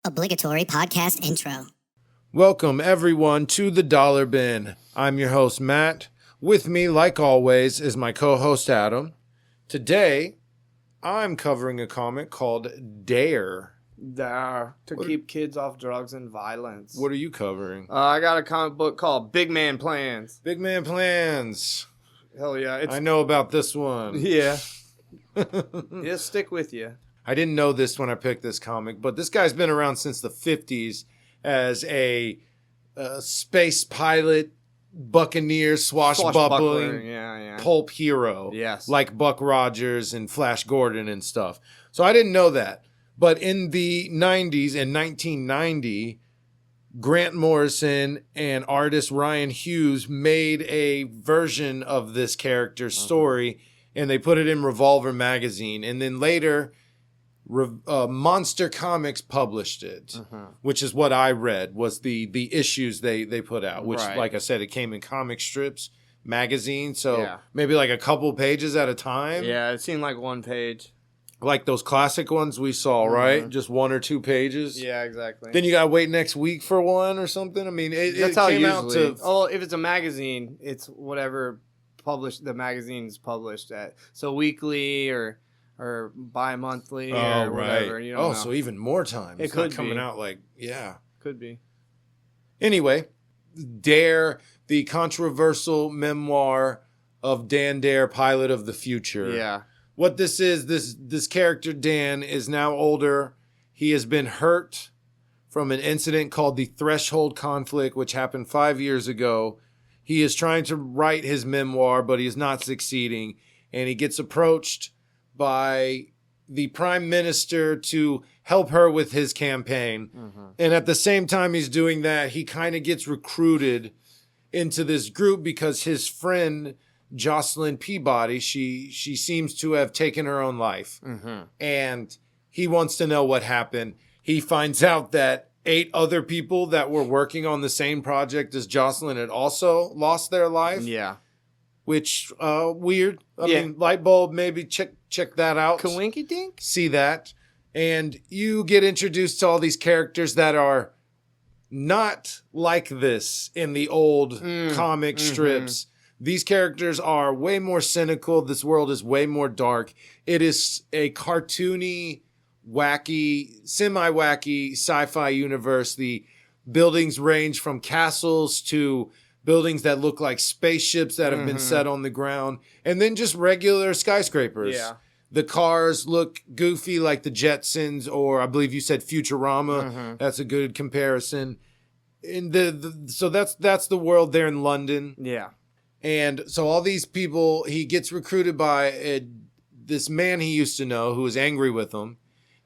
Obligatory podcast intro. Welcome, everyone, to the Dollar Bin. I'm your host, Matt. With me, like always, is my co-host, Adam. Today, I'm covering a comic called Dare. To keep kids off drugs and violence. What are you covering? I got a comic book called Big Man Plans. Big Man Plans. Hell yeah. I know about this one. Yeah. It'll stick with you. I didn't know this when I picked this comic, but this guy's been around since the 50s as a space pilot, buccaneer, swashbuckling, pulp hero. Yes. Like Buck Rogers and Flash Gordon and stuff. So I didn't know that. But in the 90s, in 1990, Grant Morrison and artist Ryan Hughes made a version of this character's story, and they put it in Revolver magazine. And then later, Monster Comics published it, which is what I read, was the issues they put out, which, like I said, it came in comic strips, magazine, so maybe like a couple pages at a time. Yeah, it seemed like one page. Like those classic ones we saw, right? Just one or two pages. Yeah, exactly. Then you gotta wait next week for one or something. I mean, that's how came out to. Oh, if it's a magazine, it's whatever the magazine is published at. So weekly or bi-monthly or whatever. You don't know. So even more time. It could not coming out like could be. Anyway, Dare, the controversial memoir of Dan Dare, pilot of the future. Yeah. What this is, this character, Dan, is now older. He has been hurt from an incident called the Threshold Conflict, which happened 5 years ago. He is trying to write his memoir, but he is not succeeding. And he gets approached by the prime minister to help her with his campaign. And at the same time he's doing that, he kind of gets recruited into this group because his friend Jocelyn Peabody, she seems to have taken her own life. And he wants to know what happened. He finds out that 8 other people that were working on the same project as Jocelyn had also lost their life. Yeah. Which, weird. I mean, light bulb, maybe check that out. Kawinky dink? See that. And you get introduced to all these characters that are not like this in the old comic strips. These characters are way more cynical. This world is way more dark. It is a cartoony, wacky, semi-wacky sci-fi universe. The buildings range from castles to buildings that look like spaceships that have been set on the ground, and then just regular skyscrapers. Yeah. The cars look goofy like the Jetsons, or I believe you said Futurama. That's a good comparison. And so that's the world there in London. Yeah. And so all these people, he gets recruited by this man he used to know who is angry with him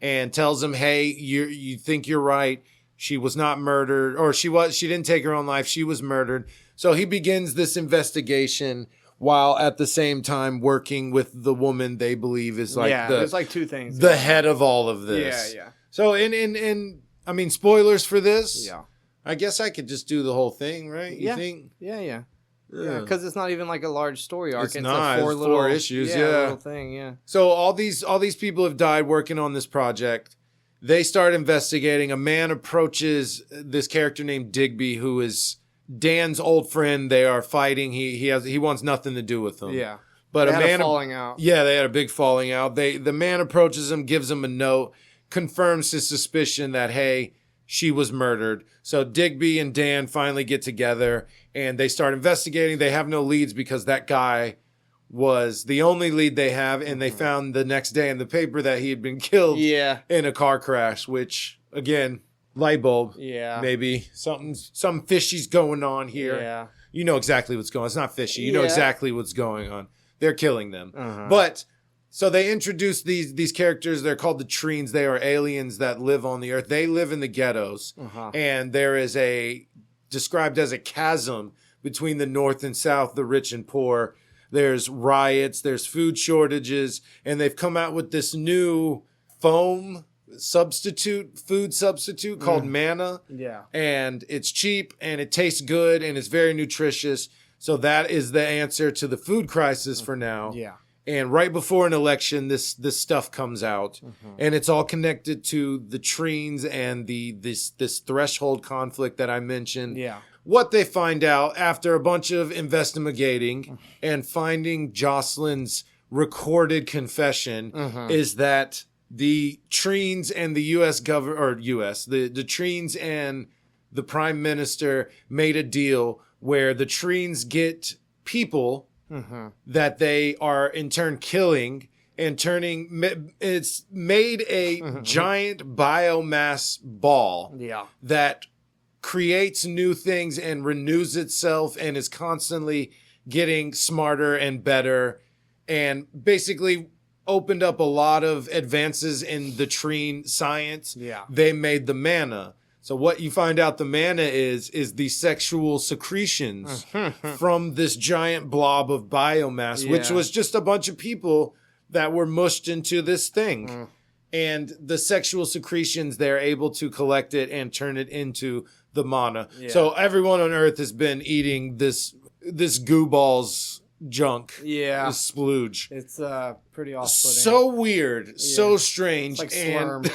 and tells him, hey, you think you're right. She was not murdered, or she didn't take her own life. She was murdered. So he begins this investigation while at the same time working with the woman they believe is like there's like two things. The head of all of this. Yeah. So in I mean, spoilers for this. Yeah. I guess I could just do the whole thing, right? You think? Yeah, because it's not even like a large story arc. It's not. Like four issues. Little thing. Yeah. So all these people have died working on this project. They start investigating. A man approaches this character named Digby, who is Dan's old friend. They are fighting. He wants nothing to do with them. Yeah. But they had a falling out. Yeah, they had a big falling out. The man approaches him, gives him a note, confirms his suspicion that, hey, she was murdered. So Digby and Dan finally get together and they start investigating. They have no leads because that guy was the only lead they have. And they found the next day in the paper that he had been killed in a car crash, which, again, light bulb. Yeah. Maybe some fishy's going on here. Yeah. You know exactly what's going on. It's not fishy. You know exactly what's going on. They're killing them. But so they introduce these characters. They're called the Treens. They are aliens that live on the earth. They live in the ghettos. And there is described as a chasm between the north and south, the rich and poor. There's riots. There's food shortages. And they've come out with this new foam food substitute called Manna. Yeah. And it's cheap and it tastes good and it's very nutritious. So that is the answer to the food crisis for now. Yeah. And right before an election, this stuff comes out, and it's all connected to the Treens and this threshold conflict that I mentioned. Yeah. What they find out after a bunch of investigating and finding Jocelyn's recorded confession is that the Treens and the U.S. the Treens and the Prime Minister made a deal where the Treens get people that they are in turn killing and it's made a giant biomass ball that creates new things and renews itself and is constantly getting smarter and better, and basically opened up a lot of advances in the Treen science. They made the mana. So what you find out the mana is the sexual secretions from this giant blob of biomass, which was just a bunch of people that were mushed into this thing. And the sexual secretions, they're able to collect it and turn it into the mana. So everyone on Earth has been eating this goo balls junk. This splooge. It's pretty off-putting. So weird. So strange. It's like Slurm.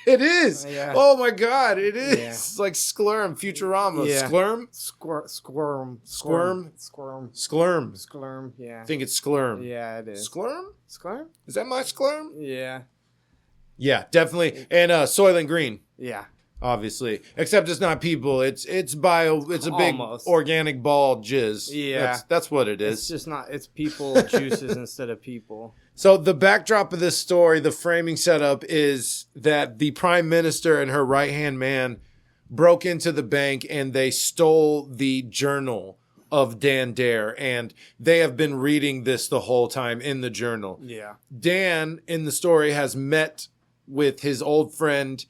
It is. Oh my God, it is. It's like Sklurm, Futurama. Sklurm? Squirm. Sklurm. Yeah. I think it's Sklurm. Yeah, it is. Sklurm? Sklurm? Is that my Sklurm? Yeah. Yeah, definitely. And Soylent Green. Yeah. Obviously. Except it's not people. It's a big organic ball jizz. Yeah. That's what it is. It's just not, it's people juices instead of people. So the backdrop of this story, the framing setup is that the Prime Minister and her right-hand man broke into the bank and they stole the journal of Dan Dare, and they have been reading this the whole time in the journal. Yeah. Dan, in the story, has met with his old friend,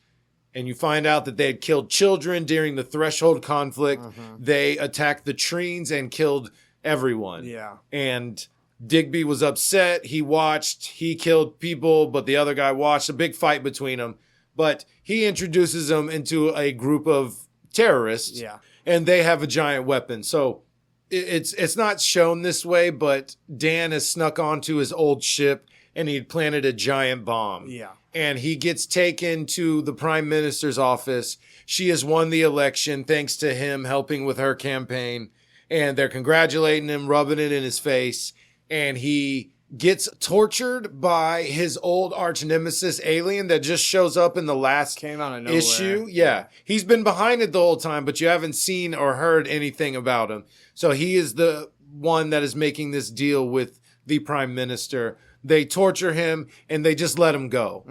and you find out that they had killed children during the Threshold conflict. They attacked the Treens and killed everyone. Yeah. And Digby was upset. He watched. He killed people, but the other guy watched. A big fight between them. But he introduces them into a group of terrorists. Yeah. And they have a giant weapon. So it's not shown this way, but Dan has snuck onto his old ship and he'd planted a giant bomb. Yeah. And he gets taken to the Prime Minister's office. She has won the election thanks to him helping with her campaign. And they're congratulating him, rubbing it in his face. And he gets tortured by his old arch nemesis alien that just shows up in the last Came out of nowhere. issue. Yeah. He's been behind it the whole time, but you haven't seen or heard anything about him. So he is the one that is making this deal with the Prime Minister. They torture him and they just let him go.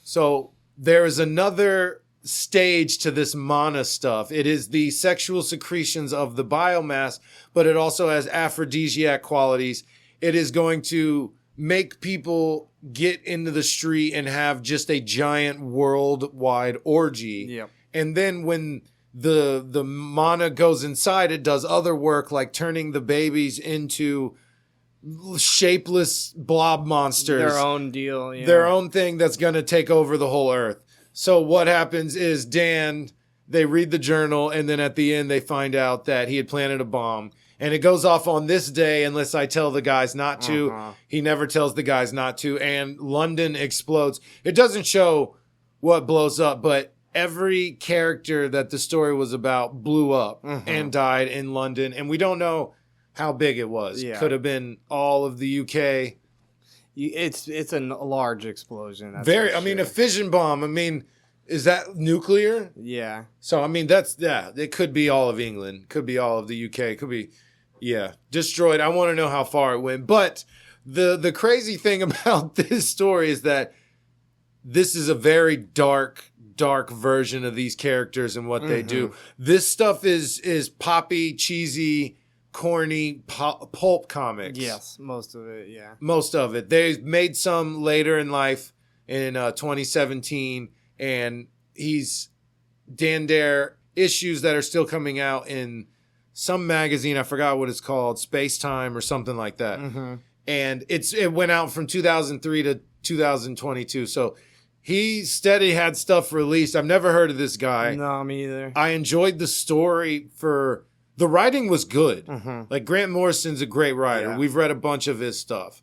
So there is another stage to this mana stuff. It is the sexual secretions of the biomass, but it also has aphrodisiac qualities. It is going to make people get into the street and have just a giant worldwide orgy. Yep. And then when the mana goes inside, it does other work like turning the babies into shapeless blob monsters. Their own deal. Yeah. Their own thing that's going to take over the whole earth. So what happens is they read the journal, and then at the end they find out that he had planted a bomb. And it goes off on this day unless I tell the guys not to. He never tells the guys not to. And London explodes. It doesn't show what blows up, but every character that the story was about blew up and died in London. And we don't know how big it was. Yeah. Could have been all of the UK. It's a large explosion. That's I mean, a fission bomb. I mean, is that nuclear? Yeah. So, I mean, it could be all of England. Could be all of the UK. Could be, destroyed. I want to know how far it went. But the crazy thing about this story is that this is a very dark version of these characters and what they do. This stuff is poppy, cheesy, corny pulp comics. Yes, most of it, yeah. Most of it. They made some later in life in 2017, and Dan Dare issues that are still coming out in some magazine. I forgot what it's called, Space Time or something like that. And it went out from 2003 to 2022. So he steady had stuff released. I've never heard of this guy. No, me either. I enjoyed the story for The writing was good. Mm-hmm. Like, Grant Morrison's a great writer. Yeah. We've read a bunch of his stuff.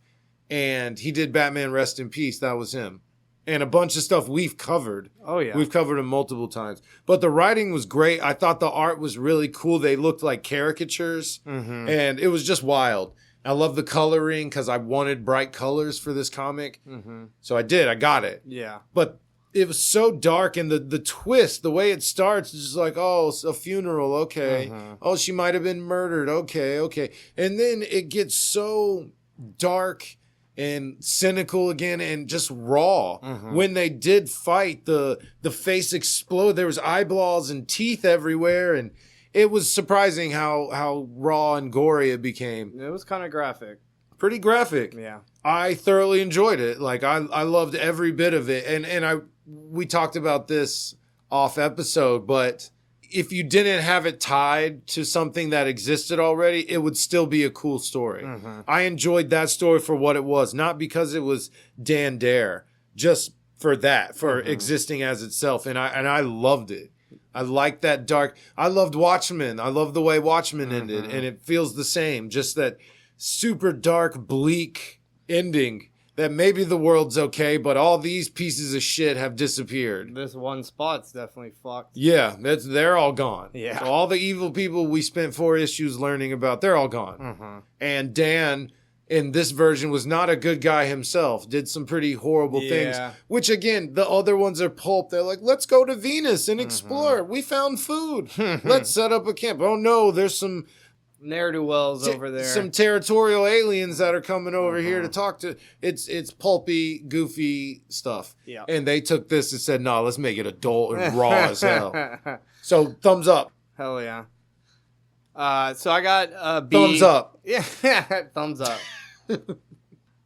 And he did Batman Rest in Peace. That was him. And a bunch of stuff we've covered. Oh, yeah. We've covered him multiple times. But the writing was great. I thought the art was really cool. They looked like caricatures. Mm-hmm. And it was just wild. I love the coloring because I wanted bright colors for this comic. Mm-hmm. So I did. I got it. Yeah. But it was so dark, and the twist, the way it starts, is just like, oh, it's a funeral, okay. Mm-hmm. Oh, she might have been murdered, okay. And then it gets so dark and cynical again and just raw. Mm-hmm. When they did fight, the face exploded. There was eyeballs and teeth everywhere, and it was surprising how raw and gory it became. It was kind of graphic. Pretty graphic. Yeah. I thoroughly enjoyed it. Like, I loved every bit of it. And we talked about this off episode, but if you didn't have it tied to something that existed already, it would still be a cool story. Mm-hmm. I enjoyed that story for what it was, not because it was Dan Dare, just for that, for existing as itself. And I loved it. I liked that dark. I loved Watchmen. I loved the way Watchmen ended, and it feels the same. Just that super dark, bleak ending. That maybe the world's okay, but all these pieces of shit have disappeared. This one spot's definitely fucked. Yeah, they're all gone. Yeah. So all the evil people we spent 4 issues learning about, they're all gone. Mm-hmm. And Dan, in this version, was not a good guy himself. Did some pretty horrible things. Which, again, the other ones are pulp. They're like, let's go to Venus and explore. We found food. Let's set up a camp. Oh, no, there's some ne'er-do-wells over there. Some territorial aliens that are coming over here to talk to. It's pulpy, goofy stuff. Yeah. And they took this and said, no, let's make it adult and raw as hell. So, thumbs up. Hell yeah. So I got B. Thumbs up. Yeah, thumbs up.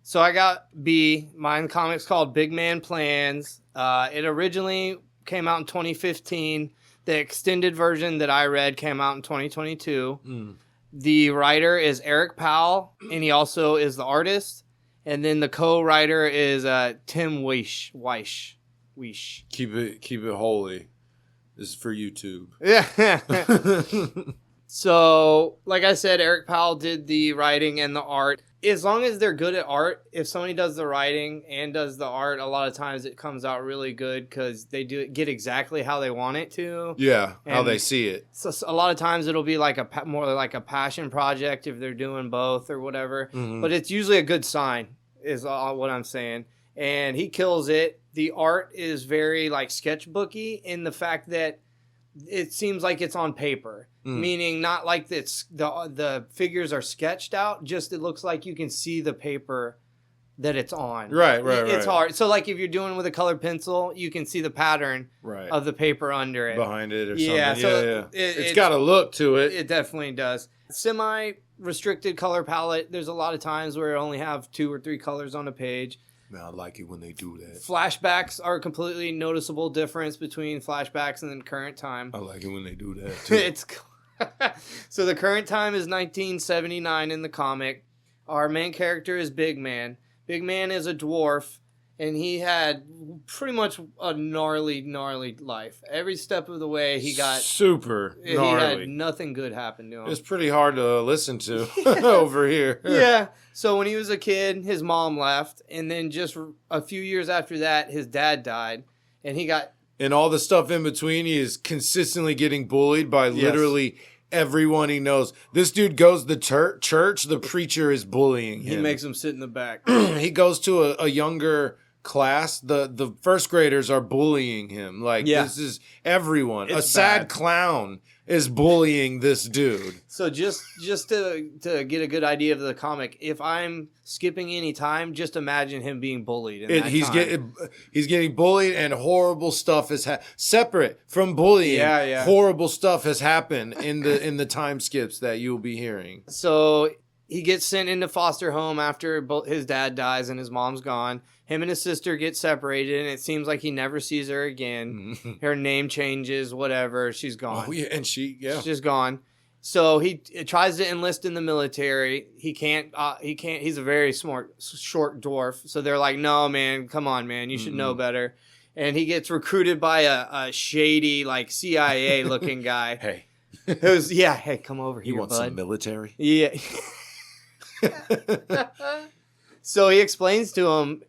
So I got B. Mine comic's called Big Man Plans. It originally came out in 2015. The extended version that I read came out in 2022. The writer is Eric Powell, and he also is the artist. And then the co-writer is Tim Weish. Keep it holy. This is for YouTube. Yeah. So, like I said, Eric Powell did the writing and the art. As long as they're good at art, if somebody does the writing and does the art, a lot of times it comes out really good because they get exactly how they want it to. Yeah, how And they see it. So a lot of times it'll be like more like a passion project if they're doing both or whatever. But it's usually a good sign, is all what I'm saying. And he kills it. The art is very like sketchbooky in the fact that it seems like it's on paper. Meaning not like the figures are sketched out, just it looks like you can see the paper that it's on. Right. It's hard. So like if you're doing with a colored pencil, you can see the pattern of the paper under it. Behind it or something. Yeah, so it's got a look to it. It definitely does. Semi-restricted color palette. There's a lot of times where it only have 2 or 3 colors on a page. Man, I like it when they do that. Flashbacks are a completely noticeable difference between flashbacks and the current time. I like it when they do that too. So the current time is 1979 in the comic. Our main character is Big Man. Big Man is a dwarf, and he had pretty much a gnarly life. Every step of the way, he got super gnarly. He had nothing good happen to him. It's pretty hard to listen to over here. Yeah. So when he was a kid, his mom left, and then just a few years after that, his dad died, and he got. And all the stuff in between, he is consistently getting bullied by literally everyone he knows. This dude goes to church, the preacher is bullying him. He makes him sit in the back. He goes to a younger class. The first graders are bullying him. Like, this is everyone. It's a sad bad. clown is bullying this dude. So just to get a good idea of the comic, if I'm skipping any time, just imagine him being bullied. He's getting bullied, and horrible stuff is separate from bullying. Yeah. Horrible stuff has happened in the time skips that you'll be hearing. So he gets sent into foster home after his dad dies and his mom's gone. Him and his sister get separated, and it seems like he never sees her again. Her name changes, whatever. She's gone. Oh, yeah, and she's just gone. So he tries to enlist in the military. He can't. He's a very short dwarf. So they're like, "No, man, come on, man. You should know better." And he gets recruited by a shady, like CIA looking guy. Hey, It was, yeah, hey, come over here, You want bud. some military? Yeah. So he explains to him,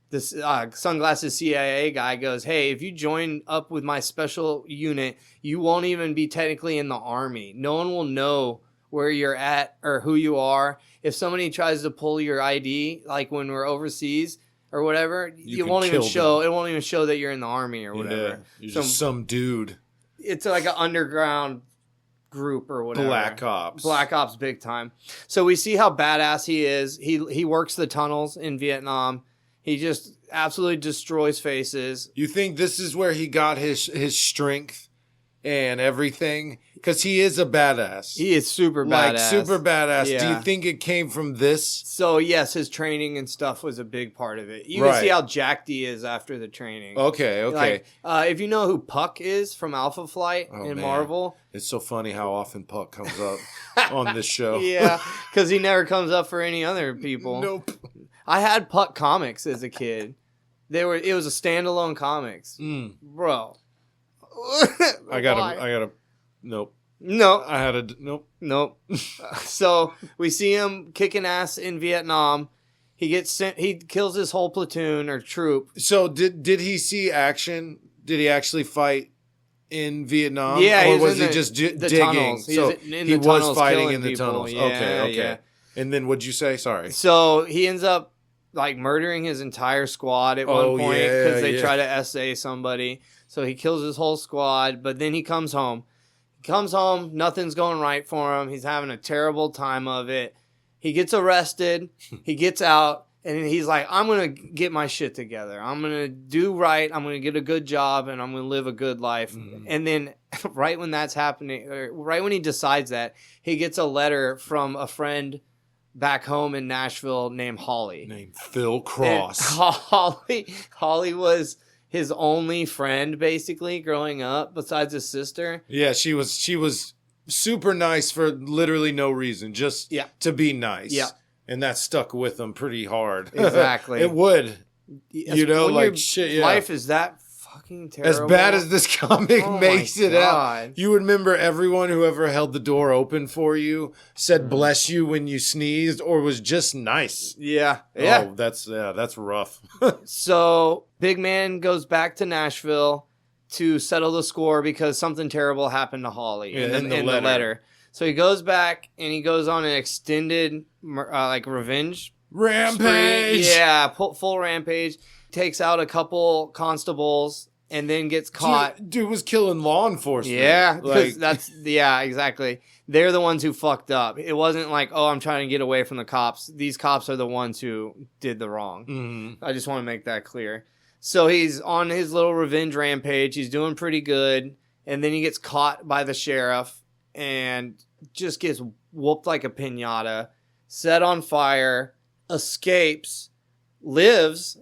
this sunglasses CIA guy goes, hey, if you join up with my special unit, you won't even be technically in the army. No one will know where you're at or who you are. If somebody tries to pull your ID, like when we're overseas or whatever, it won't even show that you're in the army or whatever. Yeah, you're just some dude. It's like an underground group or whatever. Black Ops big time. So we see how badass he is. He works the tunnels in Vietnam. He just absolutely destroys faces. You think this is where he got his strength and everything? Because he is a badass. He is super badass. Super badass. Yeah. Do you think it came from this? So, yes, his training and stuff was a big part of it. You can see how jacked he is after the training. Okay. Like, if you know who Puck is from Alpha Flight in Marvel. It's so funny how often Puck comes up on this show. Yeah, because he never comes up for any other people. Nope. I had Puck comics as a kid. It was a standalone comics. Bro. I gotta, nope. No. I had a, nope. So we see him kicking ass in Vietnam. He gets sent, he kills his whole platoon or troop. So did he see action? Did he actually fight in Vietnam? Yeah. Or was he just digging? Tunnels. So he was fighting in the people. tunnels. Yeah, Okay. Yeah. And then what'd you say? Sorry. So he ends up like murdering his entire squad at one point because they try to SA somebody. So he kills his whole squad, but then he comes home. Nothing's going right for him. He's having a terrible time of it. He gets arrested. He gets out, and he's like, I'm going to get my shit together. I'm going to do right. I'm going to get a good job, and I'm going to live a good life. Mm-hmm. And then right when that's happening, or right when he decides that, he gets a letter from a friend back home in Nashville named Holly. Named Phil Cross. And Holly was his only friend, basically, growing up, besides his sister. Yeah, she was super nice for literally no reason, just to be nice. Yeah. And that stuck with him pretty hard. Exactly. It would. Life is that fucking terrible. As bad as this comic makes it out. You remember everyone who ever held the door open for you, said bless you when you sneezed, or was just nice. Yeah. Oh, that's rough. So Big Man goes back to Nashville to settle the score because something terrible happened to Holly in the letter. So he goes back and he goes on an extended revenge rampage. Spree. Yeah, full rampage. Takes out a couple constables and then gets caught. Dude was killing law enforcement. Yeah, because exactly. They're the ones who fucked up. It wasn't like, oh, I'm trying to get away from the cops. These cops are the ones who did the wrong. Mm-hmm. I just want to make that clear. So he's on his little revenge rampage. He's doing pretty good. And then he gets caught by the sheriff and just gets whooped like a piñata, set on fire, escapes, lives,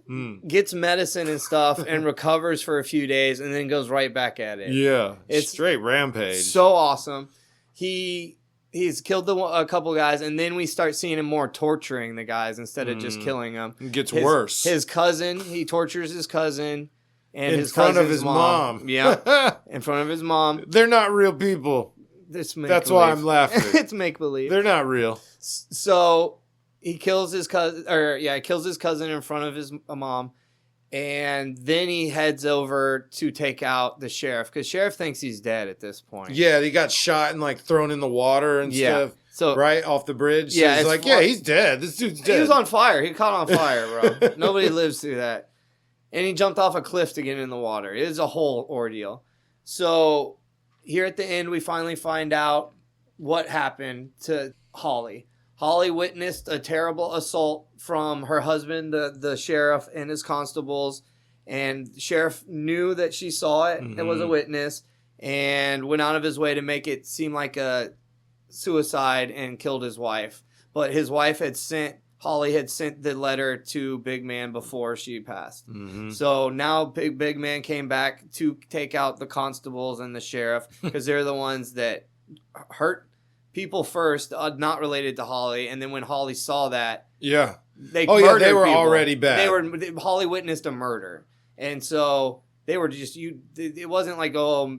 gets medicine and stuff, and recovers for a few days, and then goes right back at it. Yeah, it's straight rampage. So awesome. He's killed a couple guys, and then we start seeing him more torturing the guys instead of just killing them. It gets worse. His cousin, he tortures his cousin. And in front of his mom. Yeah, in front of his mom. They're not real people. That's why I'm laughing. It's make-believe. They're not real. So he kills his cousin, kills his cousin in front of his mom, and then he heads over to take out the sheriff because sheriff thinks he's dead at this point. Yeah, he got shot and thrown in the water and stuff. So right off the bridge. So he's like, he's dead. This dude's dead. He was on fire. He caught on fire, bro. Nobody lives through that. And he jumped off a cliff to get in the water. It is a whole ordeal. So here at the end, we finally find out what happened to Holly. Holly witnessed a terrible assault from her husband, the sheriff, and his constables. And the sheriff knew that she saw it and was a witness and went out of his way to make it seem like a suicide and killed his wife. But his wife Holly had sent the letter to Big Man before she passed. Mm-hmm. So now Big Man came back to take out the constables and the sheriff because they're the ones that hurt people first, not related to Holly. And then when Holly saw that, they were people. Already bad. Holly witnessed a murder, and so they were just it wasn't like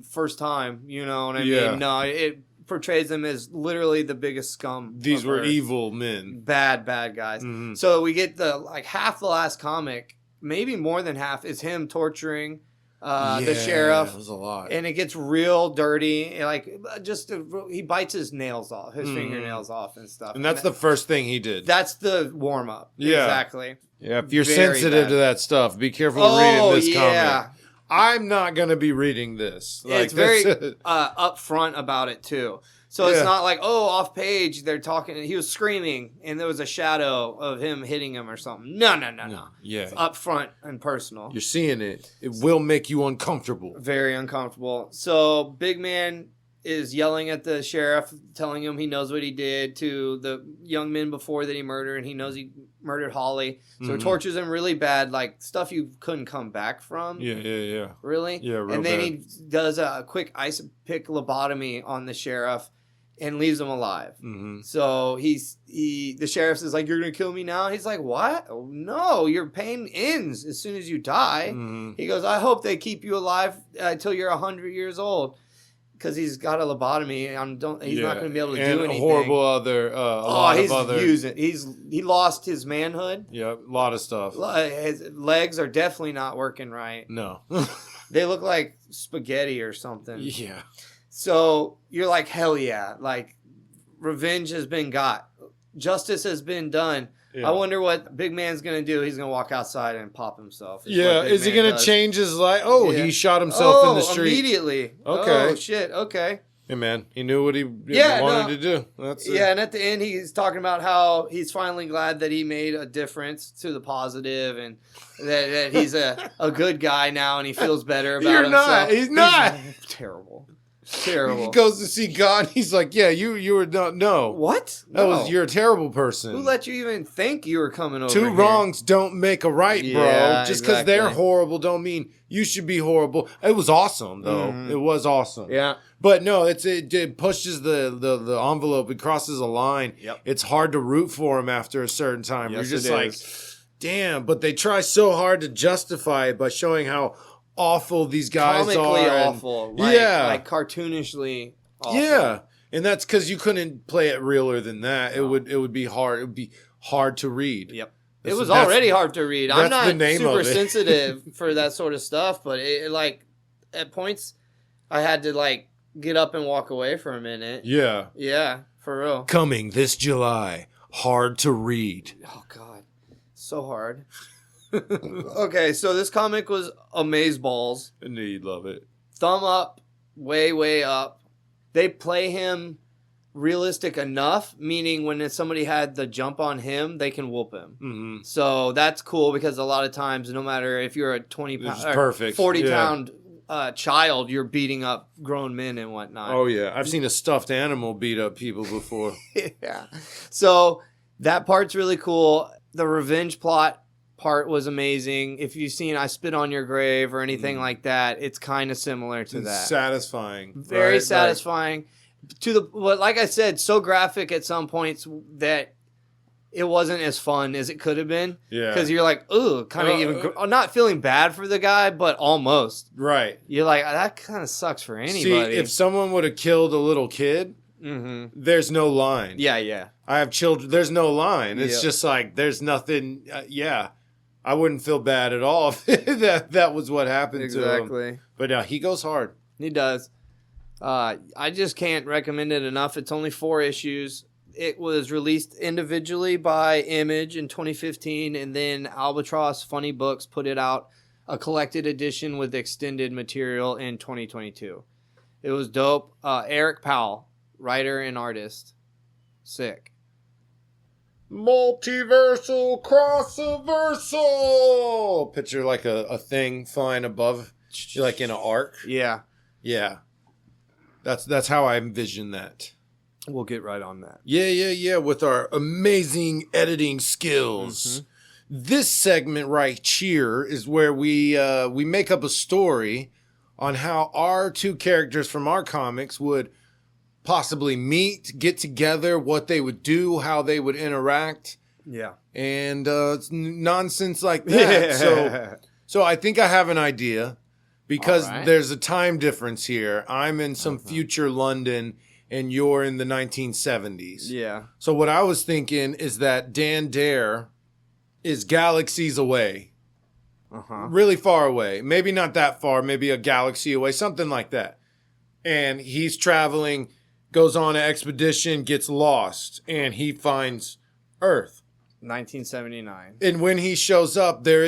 first time, you know what I mean? No, portrays them as literally the biggest scum. These were Earth. evil men. Bad guys. Mm-hmm. So we get half the last comic, maybe more than half, is him torturing the sheriff. That was a lot. And it gets real dirty. He bites his nails off, his fingernails off and stuff. And that's the first thing he did. That's the warm up. Yeah. Exactly. Yeah, if you're Very sensitive bad. to that stuff, be careful reading this yeah. comic. I'm not going to be reading this. It's very upfront about it, too. So it's not like, off page, they're talking, he was screaming, and there was a shadow of him hitting him or something. No. Yeah. It's upfront and personal. You're seeing it. It will make you uncomfortable. Very uncomfortable. So Big Man is yelling at the sheriff, telling him he knows what he did to the young men before that he murdered, and he knows he murdered Holly. So he tortures him really bad, like stuff you couldn't come back from. Yeah. Really? Yeah, real And then bad. he does a quick ice pick lobotomy on the sheriff and leaves him alive. Mm-hmm. So the sheriff is like, "You're gonna kill me now?" He's like, "What? Oh, no, your pain ends as soon as you die." Mm-hmm. He goes, "I hope they keep you alive until you're 100 years old." Because he's got a lobotomy, he's not going to be able to do anything. Horrible other, he lost his manhood. Yeah, a lot of stuff. His legs are definitely not working right. No. They look like spaghetti or something. Yeah. So you're like, hell yeah. Like, revenge has been got. Justice has been done. Yeah. I wonder what Big Man's going to do. He's going to walk outside and pop himself. Is he going to change his life? He shot himself in the street. Immediately. Okay. Oh, shit. Okay. Hey, man. He knew what he wanted to do. That's it. Yeah, and at the end, he's talking about how he's finally glad that he made a difference to the positive and that he's a good guy now and he feels better about himself. He's not. Terrible. Terrible. He goes to see God. He's like, "Yeah, you were no. What? You're a terrible person. Who let you even think you were coming over? Two wrongs don't make a right, bro. Yeah, Just because they're horrible don't mean you should be horrible." It was awesome, though. Mm-hmm. It was awesome. Yeah. But no, it pushes the envelope. It crosses a line. Yep. It's hard to root for him after a certain time. Yes, You're just like, damn. But they try so hard to justify it by showing how awful these guys comically are. Awful. Like cartoonishly awful. Yeah. And that's because you couldn't play it realer than that. No. It would be hard. It would be hard to read. Yep. It was already hard to read. I'm not super sensitive for that sort of stuff, but it at points I had to get up and walk away for a minute. Yeah. Yeah, for real. Coming this July, hard to read. Oh God, so hard. Okay, so this comic was amazeballs. I knew you'd love it. Thumb up, way up. They play him realistic enough, meaning when somebody had the jump on him, they can whoop him. Mm-hmm. So that's cool because a lot of times, no matter if you're a 40 pound child, you're beating up grown men and whatnot. Oh yeah, I've seen a stuffed animal beat up people before. Yeah. So that part's really cool. The revenge plot part was amazing. If you've seen I Spit on Your Grave or anything like that, it's kind of similar to that. Satisfying. Very satisfying. Like I said, so graphic at some points that it wasn't as fun as it could have been. Yeah. Because you're like, ooh, kind of even not feeling bad for the guy, but almost. Right. You're like, that kind of sucks for anybody. See, if someone would have killed a little kid, there's no line. Yeah. I have children. There's no line. It's just like, there's nothing. I wouldn't feel bad at all if that was what happened to him. Exactly. But he goes hard. He does. I just can't recommend it enough. It's only 4 issues. It was released individually by Image in 2015, and then Albatross Funny Books put it out, a collected edition with extended material in 2022. It was dope. Eric Powell, writer and artist. Sick. Multiversal crossoversal. Picture like a thing flying above, like in an arc. Yeah. That's how I envision that. We'll get right on that. Yeah. With our amazing editing skills. Mm-hmm. This segment right here is where we make up a story on how our 2 characters from our comics would possibly meet, get together, what they would do, how they would interact. Yeah. And it's nonsense like that. So I think I have an idea because there's a time difference here. I'm in some future London and you're in the 1970s. Yeah. So what I was thinking is that Dan Dare is galaxies away. Really far away. Maybe not that far, maybe a galaxy away, something like that. And he's traveling, goes on an expedition, gets lost, and he finds Earth. 1979. And when he shows up, that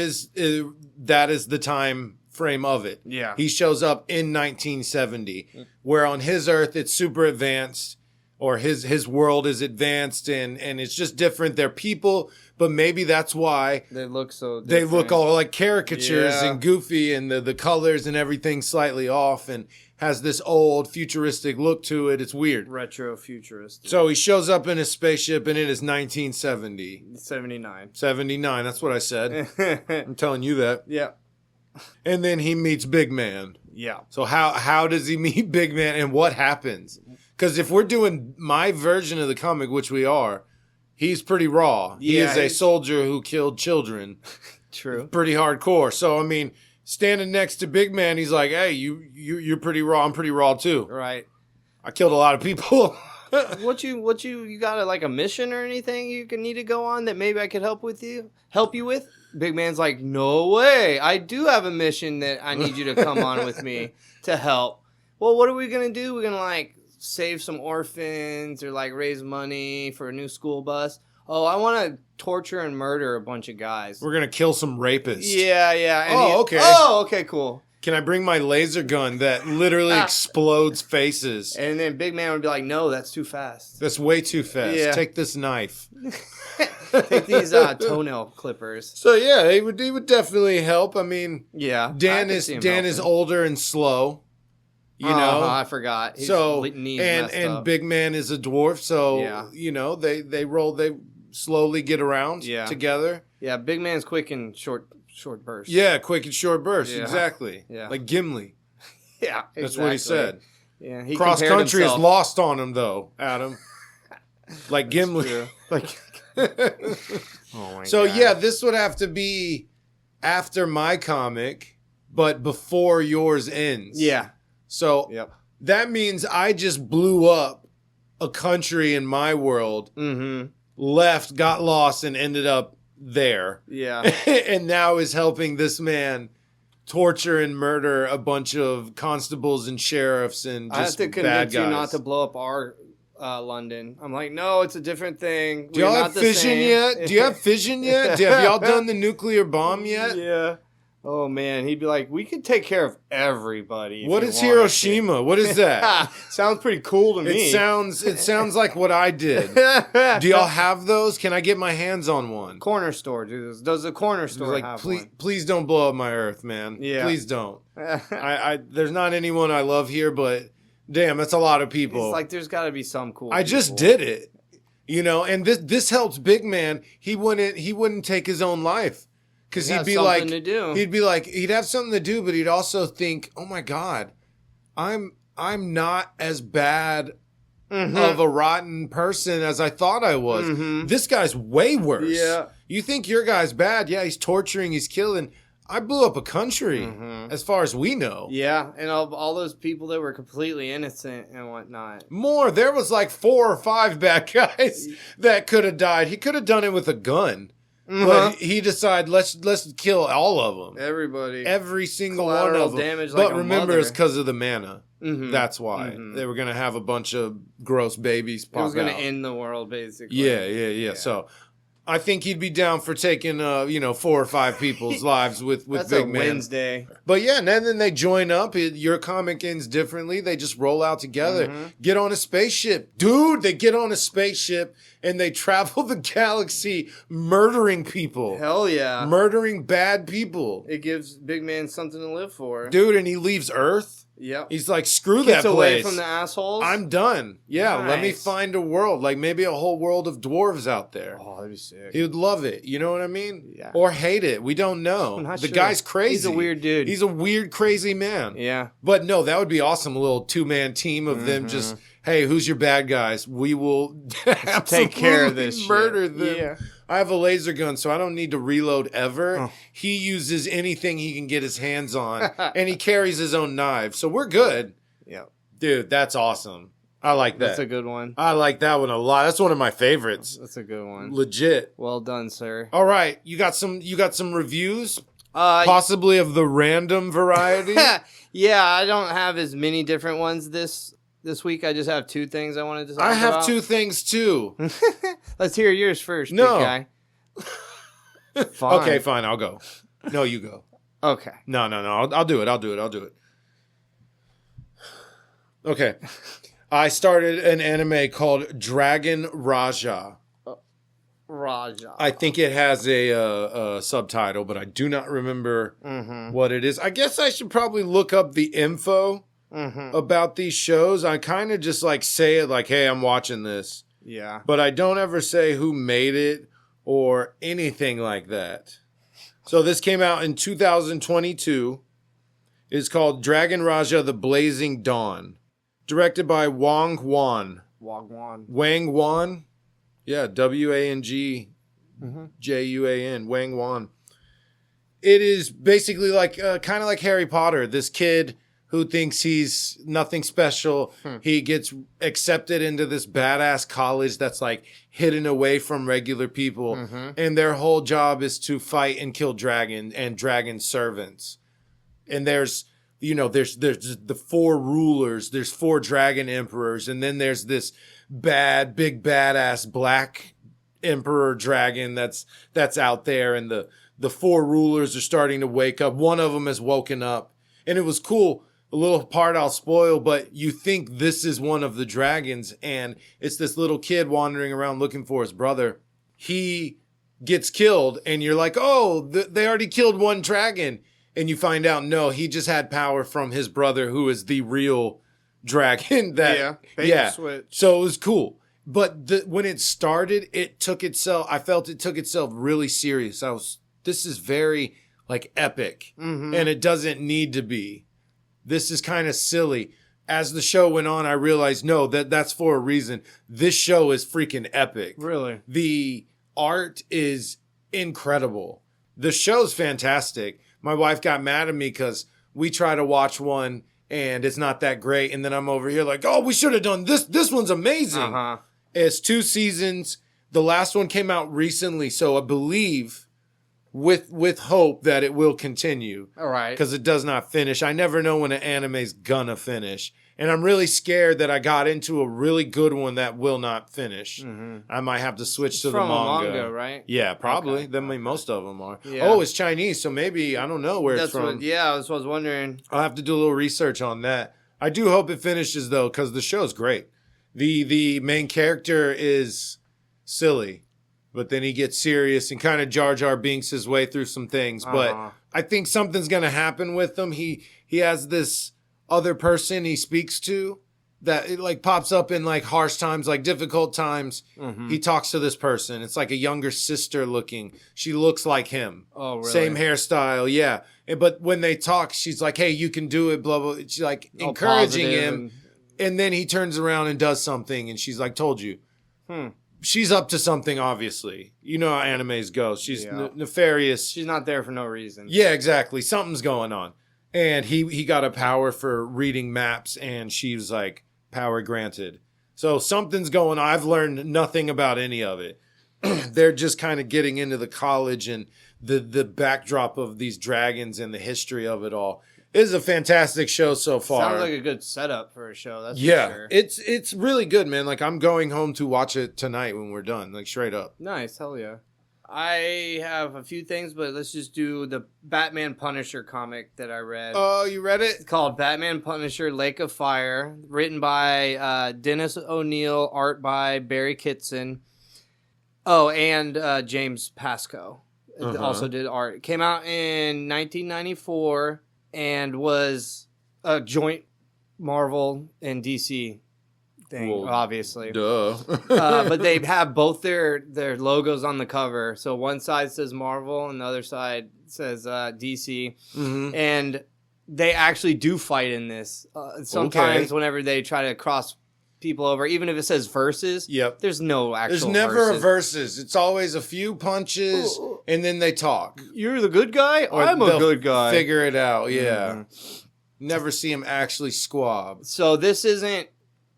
is the time frame of it. Yeah. He shows up in 1970, where on his Earth it's super advanced, or his world is advanced, and it's just different. They're people, but maybe that's why they look so different. They look all like caricatures Yeah. and goofy, and the colors and everything slightly off, and has this old futuristic look to it. It's weird. Retro futuristic. So he shows up in his spaceship, and it is 1970. 79. 79, that's what I said. I'm telling you that. Yeah. And then he meets Big Man. Yeah. So how does he meet Big Man, and what happens? Because if we're doing my version of the comic, which we are, he's pretty raw. He is a soldier who killed children. True. Pretty hardcore. So, I mean, standing next to Big Man, he's like, hey, you're pretty raw. I'm pretty raw, too. Right. I killed a lot of people. What you got like a mission or anything you need to go on that maybe I could help you with? Big Man's like, no way. I do have a mission that I need you to come on with me to help. Well, what are we going to do? We're going to like save some orphans or like raise money for a new school bus. Oh, I want to torture and murder a bunch of guys. We're going to kill some rapists. Yeah. And okay. Oh, okay, cool. Can I bring my laser gun that literally explodes faces? And then Big Man would be like, no, that's too fast. That's way too fast. Yeah. Take this knife. Take these toenail clippers. So yeah, he would definitely help. I mean, Yeah. Dan is older and slow. You know, I forgot. His so knees messed and up. Big Man is a dwarf, so Yeah. you know they slowly get around together. Yeah, Big Man's quick and short bursts. Yeah, quick and short bursts, Yeah. exactly. Yeah. Like Gimli. Yeah, That's what he said. Yeah, he Cross compared country is himself- lost on him though, Adam. Like Gimli. true. Like Oh my So God. yeah, this would have to be after my comic, but before yours ends. Yeah. So Yep. that means I just blew up a country in my world, Mm-hmm. left, got lost, and ended up there. Yeah. And now is helping this man torture and murder a bunch of constables and sheriffs and I have just to bad convince guys. you not to blow up our London. I'm like, no, it's a different thing. Do y'all have fission yet? Do you have fission yet? Have y'all done the nuclear bomb yet? Yeah. Oh man, he'd be like, we could take care of everybody. if What you is wanted Hiroshima? What is that? to." Sounds pretty cool to me. It sounds like what I did. Do y'all have those? Can I get my hands on one? Corner store, dude. Does the corner store Like, have please don't blow up my Earth, man. Yeah. Please don't. one? I there's not anyone I love here, but damn, that's a lot of people. It's like there's got to be some cool. I just people. did it, you know. And this helps Big Man. He wouldn't take his own life because He'd he'd be have like, something to do. he'd be like, he'd have something to do, but he'd also think, oh my God, I'm not as bad of a rotten person as I thought I was. Mhm. This guy's way worse. Yeah. You think your guy's bad? Yeah, he's torturing, he's killing. I blew up a country, as far as we know. Yeah, and all those people that were completely innocent and whatnot. More. There was like 4 or 5 bad guys that could have died. He could have done it with a gun, but he decided let's kill all of them. Everybody. Every single one Collateral of them. damage But like a remember, mother. it's because of the mana. Mhm. That's why they were gonna have a bunch of gross babies pop It was going to out. end the world, basically. Yeah. So I think he'd be down for taking 4 or 5 people's lives with That's Big a Man. Wednesday. But yeah, and then they join up. Your comic ends differently. They just roll out together, get on a spaceship. Dude, they get on a spaceship and they travel the galaxy murdering people. Hell yeah. Murdering bad people. It gives Big Man something to live for. Dude, and he leaves Earth. Yep. He's like, screw Gets that away place. from the assholes. I'm done. Yeah, let me Nice. find a world. Like maybe a whole world of dwarves out there. Oh, that'd be sick. He would love it. You know what I mean? Yeah. Or hate it. We don't know. I'm not The sure. guy's crazy. He's a weird dude. He's a weird, crazy man. Yeah. But no, that would be awesome. A little 2-man team of them just, hey, who's your bad guys? We will Take care of this shit. murder them. Yeah. I have a laser gun, so I don't need to reload ever. He uses anything he can get his hands on, and he carries his own knife. So we're good. Yeah. Dude, that's awesome. I like that. That's a good one. I like that one a lot. That's one of my favorites. That's a good one. Legit. Well done, sir. All right, you got some reviews, possibly of the random variety. Yeah, I don't have as many different ones this week. I just have 2 things I wanted to talk about. I have 2 things too. Let's hear yours first, No. big guy. Fine. Okay, fine. I'll go. No, you go. Okay. No. I'll do it. Okay. I started an anime called Dragon Raja. Raja. I think it has a subtitle, but I do not remember what it is. I guess I should probably look up the info about these shows. I kind of just like say it like, hey, I'm watching this. Yeah. But I don't ever say who made it or anything like that. So this came out in 2022. It's called Dragon Raja: The Blazing Dawn. Directed by Wang Wan. Wang Wan? Yeah, Wangjuan. Wang Wan. It is basically like kind of like Harry Potter. This kid who thinks he's nothing special. He gets accepted into this badass college that's like hidden away from regular people. And their whole job is to fight and kill dragons and dragon servants. And there's the 4 rulers, there's 4 dragon emperors, and then there's this big badass black emperor dragon that's out there, and the 4 rulers are starting to wake up. One of them has woken up, and it was cool. A little part I'll spoil, but you think this is one of the dragons, and it's this little kid wandering around looking for his brother. He gets killed, and you're like, oh, they already killed one dragon. And you find out, no, he just had power from his brother, who is the real dragon. Switch. So it was cool. But when it started, I felt it took itself really serious. This is very like epic, and it doesn't need to be. This is kind of silly. As the show went on, I realized, no, that's for a reason. This show is freaking epic. Really? The art is incredible. The show's fantastic. My wife got mad at me because we try to watch one and it's not that great. And then I'm over here like, oh, we should have done this. This one's amazing. It's 2 seasons. The last one came out recently. So I believe with hope that it will continue. All right. Because it does not finish. I never know when an anime's gonna finish. And I'm really scared that I got into a really good one that will not finish. I might have to switch to the manga. Right? Yeah, probably. Okay. Then most of them are. Yeah. Oh, it's Chinese, so maybe, I don't know where it's from. That's what I was wondering. I'll have to do a little research on that. I do hope it finishes, though, because the show's great. The main character is silly, but then he gets serious and kind of Jar Jar Binks his way through some things. But I think something's going to happen with him. He has this other person he speaks to that it like pops up in like harsh times, like difficult times. He talks to this person. It's like a younger sister looking. She looks like him. Oh, really? Same hairstyle. Yeah. But when they talk, she's like, hey, you can do it, blah, blah. She's like encouraging him. And then he turns around and does something. And she's like, told you. She's up to something, obviously. You know how animes go. She's nefarious. She's not there for no reason. Yeah, exactly. Something's going on. And he got a power for reading maps, and she's like, power granted. So something's going on. I've learned nothing about any of it. They're just kind of getting into the college and the backdrop of these dragons and the history of it all. It is a fantastic show so far. Sounds like a good setup for a show. That's for sure. It's really good, man. Like, I'm going home to watch it tonight when we're done, like straight up. Nice, hell yeah. I have a few things, but let's just do the Batman Punisher comic that I read. Oh, you read it? It's called Batman Punisher Lake of Fire, written by Dennis O'Neil, art by Barry Kitson. Oh, and James Pascoe also did art. It came out in 1994 and was a joint Marvel and DC thing, obviously. Duh. But they have both their logos on the cover. So one side says Marvel and the other side says DC. And they actually do fight in this. Sometimes whenever they try to cross people over, even if it says versus, there's no actual There's never a versus. It's always a few punches and then they talk. You're the good guy? Or I'm a good guy. Figure it out, yeah. Never see him actually squab. So this isn't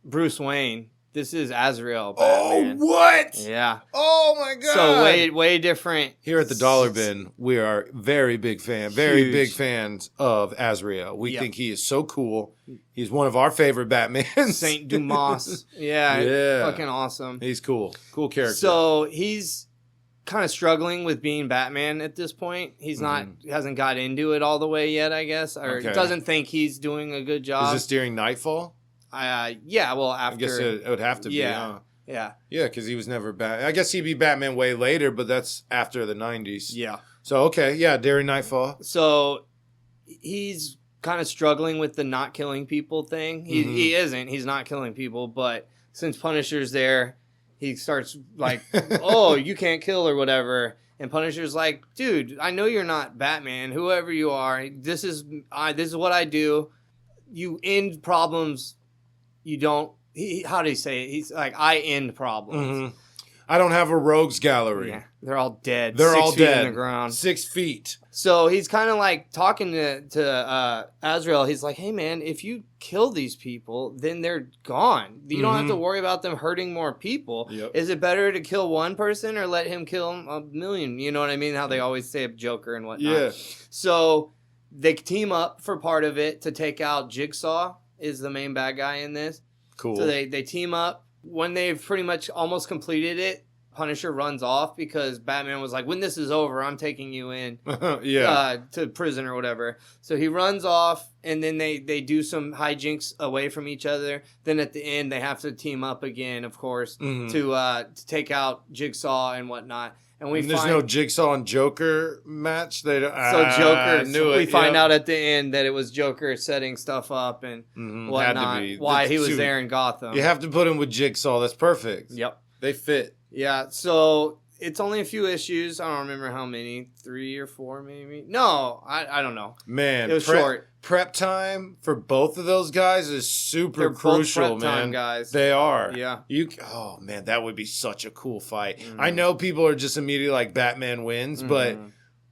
Bruce Wayne. This is Azrael Batman. Oh, what? Yeah. Oh, my God. So way different. Here at the Dollar Bin, we are very big fans of Azrael. We think he is so cool. He's one of our favorite Batmans. Saint Dumas. Yeah. Fucking awesome. He's cool. Cool character. So he's kind of struggling with being Batman at this point. He's not, hasn't got into it all the way yet, I guess, or doesn't think he's doing a good job. Is this during Nightfall? Yeah, well, after. I guess it would have to be, huh? Yeah. Yeah, because he was never Bat. I guess he'd be Batman way later, but that's after the 90s. Yeah. So, okay, yeah, during Nightfall. So he's kind of struggling with the not killing people thing. He isn't. He's not killing people, but since Punisher's there, he starts like, oh, you can't kill or whatever. And Punisher's like, dude, I know you're not Batman. Whoever you are, this is what I do. You end problems. You don't. How do you say it? He's like, I end problems. I don't have a rogues gallery. Yeah, they're all dead. They're 6 all feet dead in the ground. 6 feet. So he's kind of like talking to Azrael. He's like, hey, man, if you kill these people, then they're gone. You don't have to worry about them hurting more people. Yep. Is it better to kill one person or let him kill a million? You know what I mean? How they always say a Joker and whatnot. Yeah. So they team up for part of it to take out Jigsaw, is the main bad guy in this. Cool. So they team up. When they've pretty much almost completed it, Punisher runs off because Batman was like, when this is over, I'm taking you in to prison or whatever. So he runs off, and then they do some hijinks away from each other. Then at the end, they have to team up again, of course, to take out Jigsaw and whatnot. And there's no Jigsaw and Joker match. They don't, Joker. Knew we it, find out at the end that it was Joker setting stuff up and whatnot. Had to be. Why he was there in Gotham. You have to put him with Jigsaw. That's perfect. Yep. They fit. Yeah. So it's only a few issues. I don't remember how many. 3 or 4 maybe. No, I don't know. Man, it was short. Prep time for both of those guys is super They're crucial, both prep man. time guys. They are. Yeah. Oh man, that would be such a cool fight. I know people are just immediately like Batman wins, but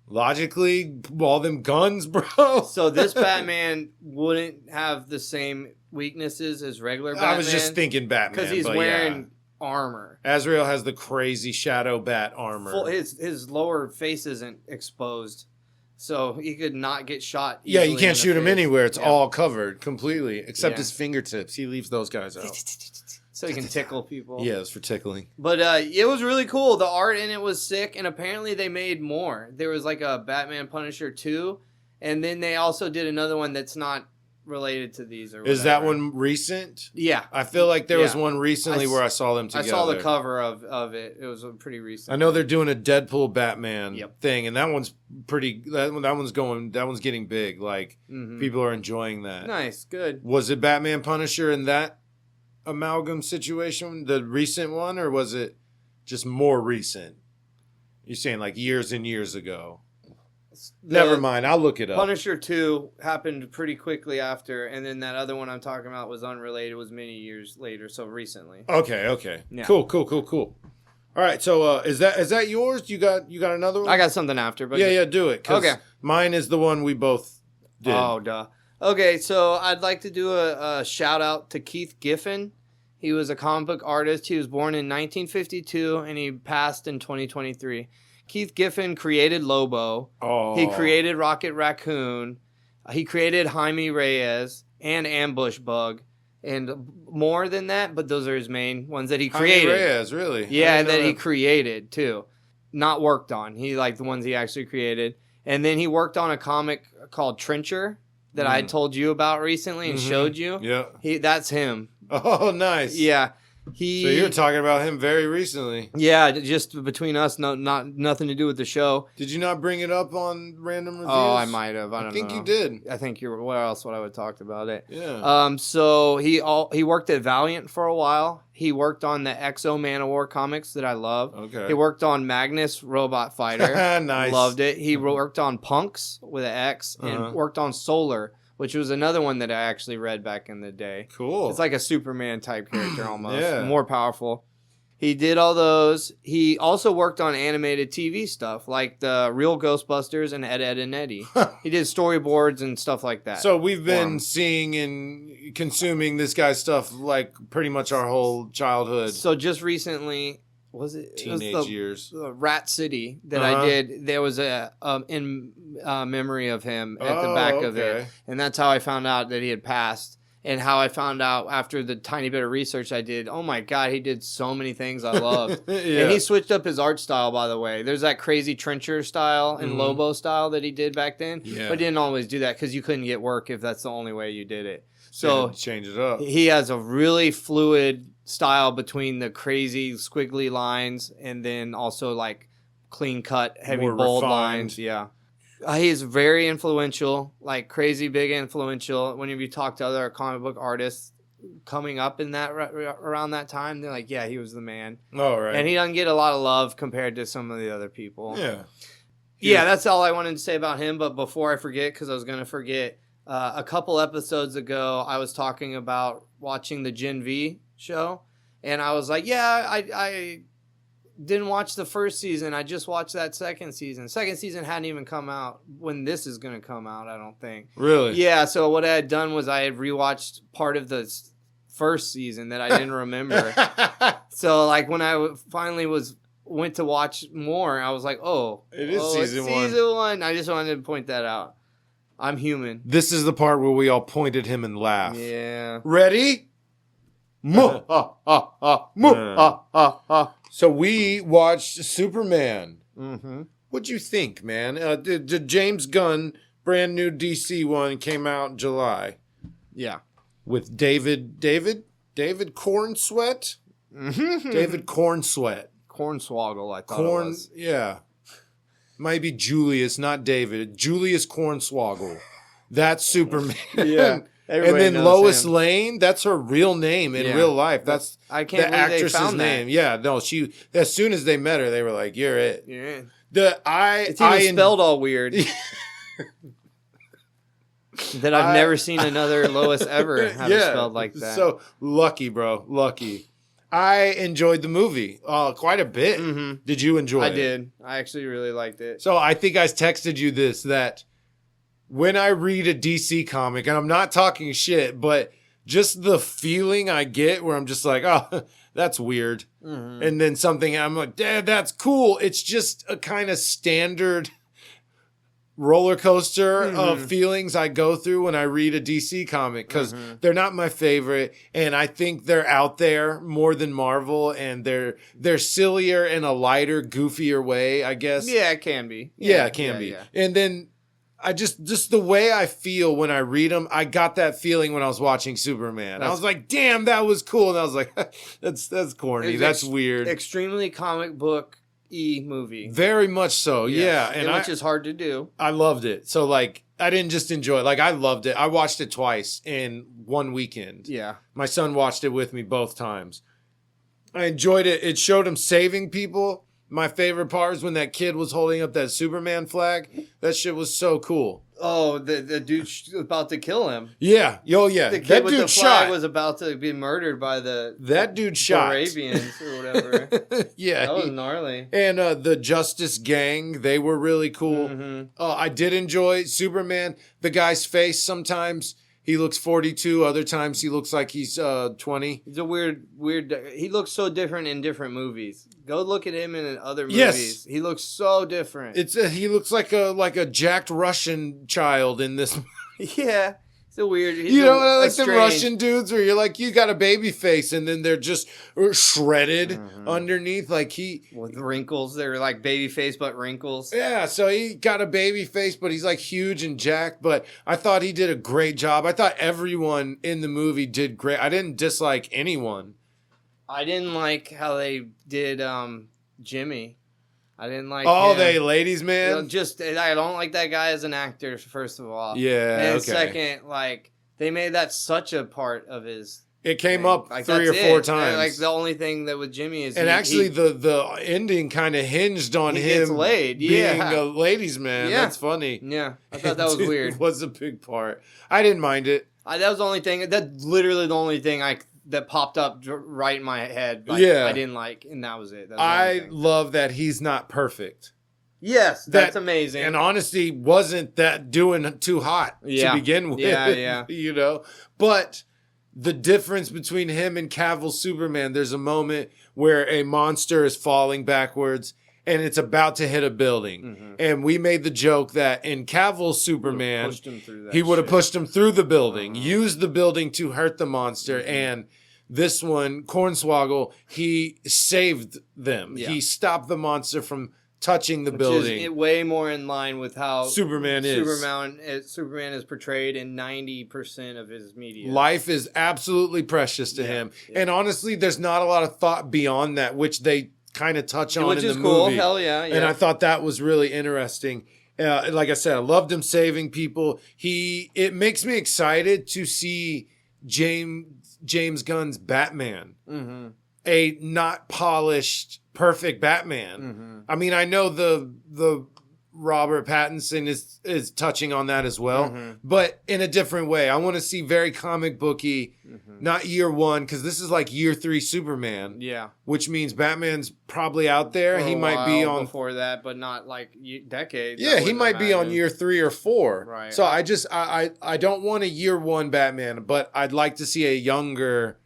logically, all them guns, bro. So this Batman wouldn't have the same weaknesses as regular Batman. I was just thinking Batman because he's wearing armor. Azrael has the crazy Shadow Bat armor. His lower face isn't exposed. So he could not get shot. Yeah, you can't shoot him anywhere. It's Yeah. all covered completely, except his fingertips. He leaves those guys out. So he can tickle people. Yeah, it's for tickling. But it was really cool. The art in it was sick, and apparently they made more. There was like a Batman Punisher 2, and then they also did another one that's not related to these or whatever. Is that one recent? Yeah. I feel like there was one recently where I saw them together. I saw the cover of it. It was pretty recent. I know they're doing a Deadpool Batman thing, and that one's pretty. That one's getting big. Like people are enjoying that. Nice, good. Was it Batman Punisher in that amalgam situation, the recent one, or was it just more recent? You're saying like years and years ago. Never mind, I'll look it up. Punisher 2 happened pretty quickly after, and then that other one I'm talking about was unrelated, was many years later, so recently. Okay. Yeah. Cool. All right, so is that yours? You got another one? I got something after, but yeah, do it. Okay. Mine is the one we both did. Oh, duh. Okay, so I'd like to do a shout out to Keith Giffen. He was a comic book artist. He was born in 1952, and he passed in 2023. Keith Giffen created Lobo. Oh. He created Rocket Raccoon. He created Jaime Reyes and Ambush Bug. And more than that, but those are his main ones that he created. Jaime Reyes, really? Yeah, that he created, too. Not worked on. He like the ones he actually created. And then he worked on a comic called Trencher that I told you about recently and showed you. Yeah. That's him. Oh, nice. Yeah. So you're talking about him very recently. Yeah, just between us, nothing to do with the show. Did you not bring it up on random reviews? Oh, I might have. I don't know. I think you did. I think you're. Where else would I have talked about it? Yeah. So he worked at Valiant for a while. He worked on the Exo Man-O-War comics that I love. Okay. He worked on Magnus Robot Fighter. Nice. Loved it. He worked on Punks with an X and worked on Solar, which was another one that I actually read back in the day. Cool. It's like a Superman type character almost. More powerful. He did all those. He also worked on animated TV stuff like the Real Ghostbusters and Ed, Edd and Eddy. He did storyboards and stuff like that. So we've been seeing and consuming this guy's stuff like pretty much our whole childhood. So just recently, was it teenage years? The Rat City that I did. There was a in memory of him at the back of it, and that's how I found out that he had passed. And how I found out after the tiny bit of research I did, oh my God, he did so many things I loved. Yeah. And he switched up his art style, by the way. There's that crazy Trencher style and Lobo style that he did back then. Yeah. But he didn't always do that because you couldn't get work if that's the only way you did it. So change it up. He has a really fluid style between the crazy squiggly lines and then also like clean cut, heavy more bold refined lines. Yeah. He's very influential, like crazy big influential. Whenever you talk to other comic book artists coming up in that around that time, they're like, yeah, he was the man. Oh, right. And he doesn't get a lot of love compared to some of the other people. Yeah. Yeah, that's all I wanted to say about him. But before I forget, because I was going to forget, a couple episodes ago, I was talking about watching the Gen V show. And I was like, yeah, I didn't watch the first season. I just watched that second season. Second season hadn't even come out when this is going to come out, I don't think. Really? Yeah, so what I had done was I had rewatched part of the first season that I didn't remember. So like when I finally went to watch more, I was like, it is season one. I just wanted to point that out. I'm human. This is the part where we all point at him and laugh. Yeah. Ready? So we watched Superman. Mm-hmm. What'd you think, man? The James Gunn brand new DC one came out in July. Yeah. With David Cornsweet? Mm-hmm. David Cornsweet. Cornswoggle, I thought it was. Yeah. Might be Julius, not David. Julius Cornswoggle. That's Superman. Yeah. Everybody and then Lois Lane, that's her real name in real life. That's I can't the actress's name. Yeah, no, she. As soon as they met her, they were like, "You're it." Yeah. It's even spelled all weird. That I've never seen another Lois ever have it spelled like that. So lucky, bro, lucky. I enjoyed the movie quite a bit. Mm-hmm. Did you enjoy it? I did. I actually really liked it. So I think I texted you this that. When I read a DC comic, and I'm not talking shit, but just the feeling I get where I'm just like, oh, that's weird. Mm-hmm. And then something, I'm like, Dad, that's cool. It's just a kind of standard roller coaster of feelings I go through when I read a DC comic because they're not my favorite. And I think they're out there more than Marvel, and they're sillier in a lighter, goofier way, I guess. Yeah, it can be. Yeah, it can be. Yeah. And then I just the way I feel when I read them, I got that feeling when I was watching Superman. I was like, damn, that was cool. And I was like, that's corny. That's weird. Extremely comic book-y movie. Very much so, yes. And which is hard to do. I loved it. So, like, I didn't just enjoy it. Like, I loved it. I watched it twice in one weekend. Yeah. My son watched it with me both times. I enjoyed it. It showed him saving people. My favorite part is when that kid was holding up that Superman flag. That shit was so cool. Oh, the dude about to kill him. Yeah. Oh, yeah. The kid with the flag was about to be murdered by that dude shot. Arabians or whatever. Yeah. That was gnarly. And the Justice Gang, they were really cool. Mm-hmm. I did enjoy Superman. The guy's face sometimes. He looks 42. Other times he looks like he's 20. He's a weird. He looks so different in different movies. Go look at him in other movies. Yes. He looks so different. He looks like a jacked Russian child in this. Yeah. It's a weird. You know, like the Russian dudes where you're like, you got a baby face, and then they're just shredded underneath, like with wrinkles. They're like baby face, but wrinkles. Yeah, so he got a baby face, but he's like huge and jacked. But I thought he did a great job. I thought everyone in the movie did great. I didn't dislike anyone. I didn't like how they did Jimmy. I didn't like him. They ladies, man. I don't like that guy as an actor. First of all, yeah. And second, like they made that such a part of his. It came up like 3 or 4 times. Like the only thing that with Jimmy is, and actually the ending kind of hinged on him laid. being a ladies' man. Yeah. That's funny. Yeah, I thought that was weird. It was a big part. I didn't mind it. That was the only thing. That's literally the only thing I that popped up right in my head. Like, Yeah. I didn't like, and that was it. That's I love that he's not perfect. Yes, that's amazing. And honestly, wasn't that doing too hot to begin with. Yeah. You know? But the difference between him and Cavill's Superman, there's a moment where a monster is falling backwards and it's about to hit a building. Mm-hmm. And we made the joke that in Cavill's Superman, he would have pushed him through the building, used the building to hurt the monster. Mm-hmm. And this one, Hornswoggle, he saved them. Yeah. He stopped the monster from touching the building. Is way more in line with how Superman is portrayed in 90% of his media. Life is absolutely precious to him. Yeah. And honestly, there's not a lot of thought beyond that, which they kind of touch on in the movie. Which is cool. Hell yeah. And I thought that was really interesting. Like I said, I loved him saving people. It makes me excited to see James Gunn's Batman. Mm-hmm. A not polished, perfect Batman. Mm-hmm. I mean, I know the Robert Pattinson is touching on that as well, but in a different way. I want to see very comic booky, not year one, because this is like year 3 Superman. Yeah, which means Batman's probably out there. He might be on before that, but not like decades. Yeah, he might be on year 3 or 4. Right. So I don't want a year 1 Batman, but I'd like to see a younger.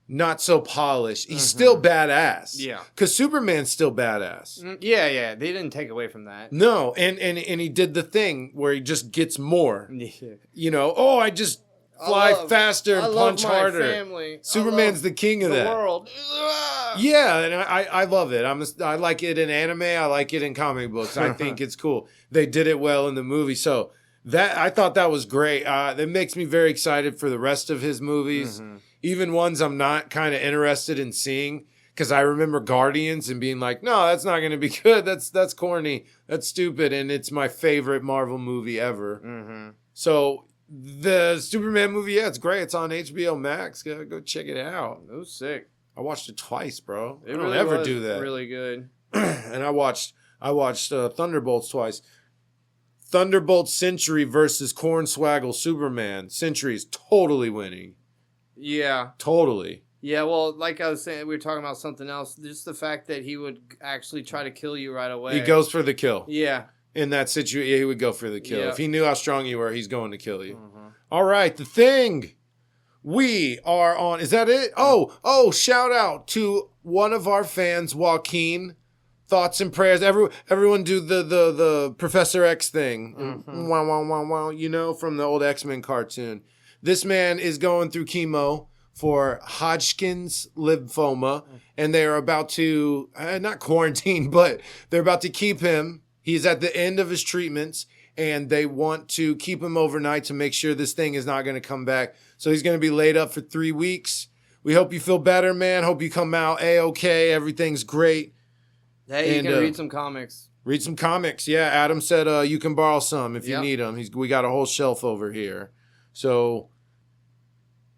Not so polished. He's still badass. Yeah. Because Superman's still badass. Yeah. They didn't take away from that. No. And he did the thing where he just gets more. Yeah. You know, I just fly faster and punch harder. Family. Superman's the king of that. World. Yeah, and I love it. I like it in anime. I like it in comic books. I think it's cool. They did it well in the movie. So I thought that was great. That makes me very excited for the rest of his movies. Mm-hmm. Even ones I'm not kind of interested in seeing, because I remember Guardians and being like, no, that's not going to be good. That's corny. That's stupid. And it's my favorite Marvel movie ever. Mm-hmm. So the Superman movie, it's great. It's on HBO Max. Go check it out. It was sick. I watched it twice, bro. I don't ever do that. Really good. And I watched Thunderbolts twice. Thunderbolt Century versus Hornswoggle Superman. Century is totally winning. Yeah. Totally. Yeah, well, like I was saying, we were talking about something else. Just the fact that he would actually try to kill you right away. He goes for the kill. Yeah. In that situation, he would go for the kill. Yeah. If he knew how strong you were, he's going to kill you. Mm-hmm. All right, The Thing. We are on. Is that it? Oh, shout out to one of our fans, Joaquin. Thoughts and prayers. Everyone do the Professor X thing. Mm-hmm. Wow, wow, wow, wow. You know, from the old X-Men cartoon. This man is going through chemo for Hodgkin's lymphoma, and they are about to, not quarantine, but they're about to keep him. He's at the end of his treatments, and they want to keep him overnight to make sure this thing is not going to come back. So he's going to be laid up for 3 weeks. We hope you feel better, man. Hope you come out A-okay. Everything's great. Hey, you can read some comics. Read some comics. Yeah, Adam said you can borrow some if you need them. We got a whole shelf over here. So...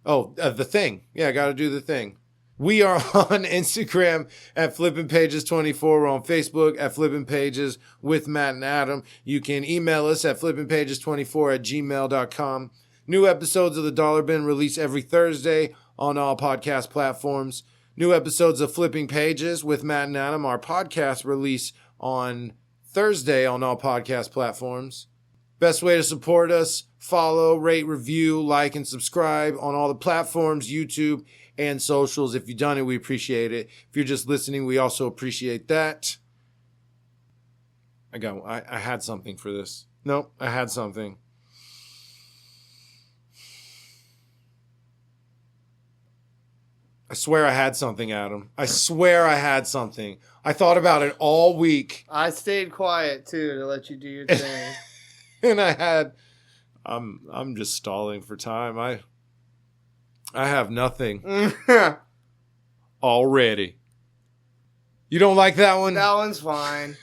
The Thing. Yeah, I got to do The Thing. We are on Instagram at Flippin' Pages 24. We're on Facebook at Flippin' Pages with Matt and Adam. You can email us at flippinpages24@gmail.com. New episodes of The Dollar Bin release every Thursday on all podcast platforms. New episodes of Flipping Pages with Matt and Adam, our podcast, release on Thursday on all podcast platforms. Best way to support us, follow, rate, review, like, and subscribe on all the platforms, YouTube, and socials. If you've done it, we appreciate it. If you're just listening, we also appreciate that. I had something for this. Nope, I had something. I swear I had something, Adam. I swear I had something. I thought about it all week. I stayed quiet, too, to let you do your thing. And I'm just stalling for time. I have nothing already. You don't like that one? That one's fine.